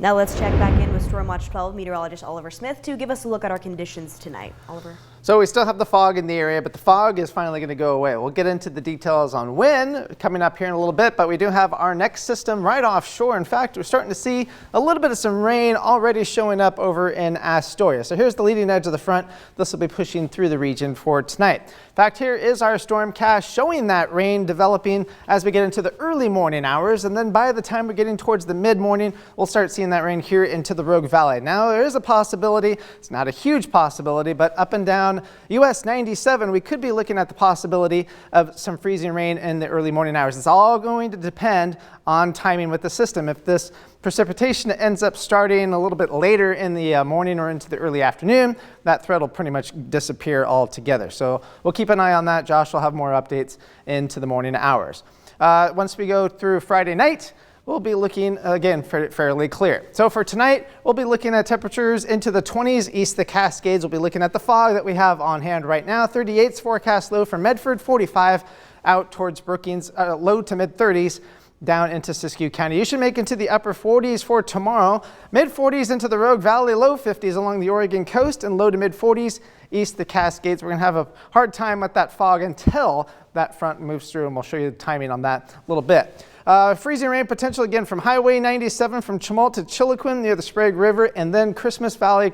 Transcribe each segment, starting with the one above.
Now let's check back in with Storm Watch 12 meteorologist Oliver Smith to give us a look at our conditions tonight. Oliver. So we still have the fog in the area, but the fog is finally going to go away. We'll get into the details on when coming up here in a little bit, but we do have our next system right offshore. In fact, we're starting to see a little bit of some rain already showing up over in Astoria. So here's the leading edge of the front. This will be pushing through the region for tonight. In fact, here is our storm cache showing that rain developing as we get into the early morning hours. And then by the time we're getting towards the mid-morning, we'll start seeing that rain here into the Rogue Valley. Now there is a possibility, it's not a huge possibility, but up and down US 97, we could be looking at the possibility of some freezing rain in the early morning hours. It's all going to depend on timing with the system. If this precipitation ends up starting a little bit later in the morning or into the early afternoon, that threat will pretty much disappear altogether. So we'll keep an eye on that. Josh will have more updates into the morning hours. Once we go through Friday night, we'll be looking again fairly clear. So for tonight, we'll be looking at temperatures into the 20s east of the Cascades. We'll be looking at the fog that we have on hand right now. 38's forecast low for Medford, 45 out towards Brookings, low to mid 30s down into Siskiyou County. You should make into the upper 40s for tomorrow. Mid 40s into the Rogue Valley, low 50s along the Oregon coast, and low to mid 40s east of the Cascades. We're going to have a hard time with that fog until that front moves through, and we'll show you the timing on that a little bit. Freezing rain potential again from Highway 97 from Chemult to Chiloquin near the Sprague River, and then Christmas Valley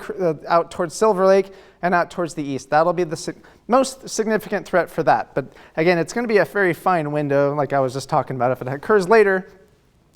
out towards Silver Lake and out towards the east. That'll be the most significant threat for that. But again, it's going to be a very fine window like I was just talking about. If it occurs later,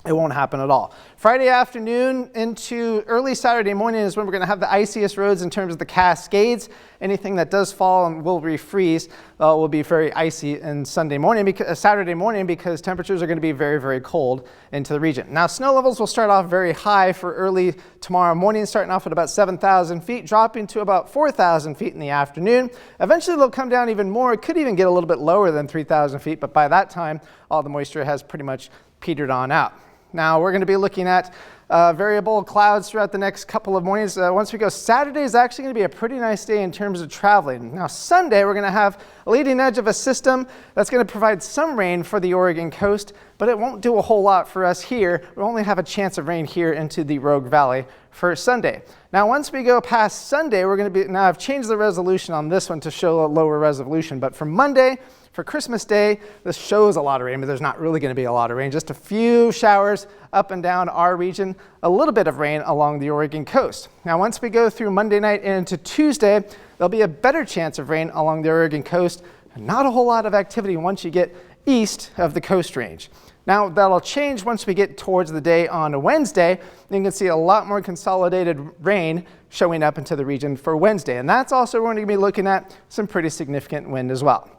it won't happen at all. Friday afternoon into early Saturday morning is when we're going to have the iciest roads in terms of the Cascades. Anything that does fall and will refreeze will be very icy in Saturday morning because temperatures are going to be very, very cold into the region. Now, snow levels will start off very high for early tomorrow morning, starting off at about 7,000 feet, dropping to about 4,000 feet in the afternoon. Eventually, they'll come down even more. It could even get a little bit lower than 3,000 feet, but by that time, all the moisture has pretty much petered on out. Now we're going to be looking at variable clouds throughout the next couple of mornings. Once we go, Saturday is actually going to be a pretty nice day in terms of traveling. Now Sunday, we're going to have a leading edge of a system that's going to provide some rain for the Oregon coast, but it won't do a whole lot for us here. We'll only have a chance of rain here into the Rogue Valley for Sunday. Now once we go past Sunday, we're going to be, now I've changed the resolution on this one to show a lower resolution, but for Monday, for Christmas Day, this shows a lot of rain, but there's not really going to be a lot of rain. Just a few showers up and down our region, a little bit of rain along the Oregon coast. Now, once we go through Monday night and into Tuesday, there'll be a better chance of rain along the Oregon coast. Not a whole lot of activity once you get east of the Coast Range. Now, that'll change once we get towards the day on Wednesday. You can see a lot more consolidated rain showing up into the region for Wednesday. And that's also going to be looking at some pretty significant wind as well.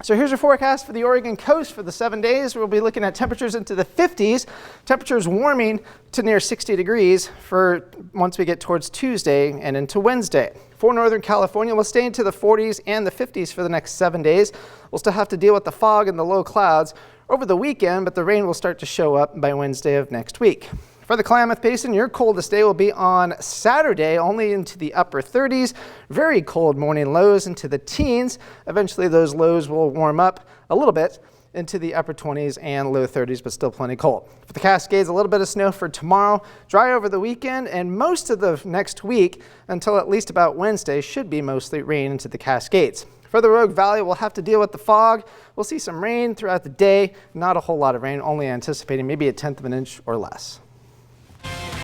So here's your forecast for the Oregon coast for the 7 days. We'll be looking at temperatures into the 50s, temperatures warming to near 60 degrees for once we get towards Tuesday and into Wednesday. For Northern California, we'll stay into the 40s and the 50s for the next 7 days. We'll still have to deal with the fog and the low clouds over the weekend, but the rain will start to show up by Wednesday of next week. For the Klamath Basin, your coldest day will be on Saturday, only into the upper 30s. Very cold morning lows into the teens. Eventually, those lows will warm up a little bit into the upper 20s and low 30s, but still plenty cold. For the Cascades, a little bit of snow for tomorrow, dry over the weekend, and most of the next week until at least about Wednesday should be mostly rain into the Cascades. For the Rogue Valley, we'll have to deal with the fog. We'll see some rain throughout the day. Not a whole lot of rain, only anticipating maybe 1/10 of an inch or less.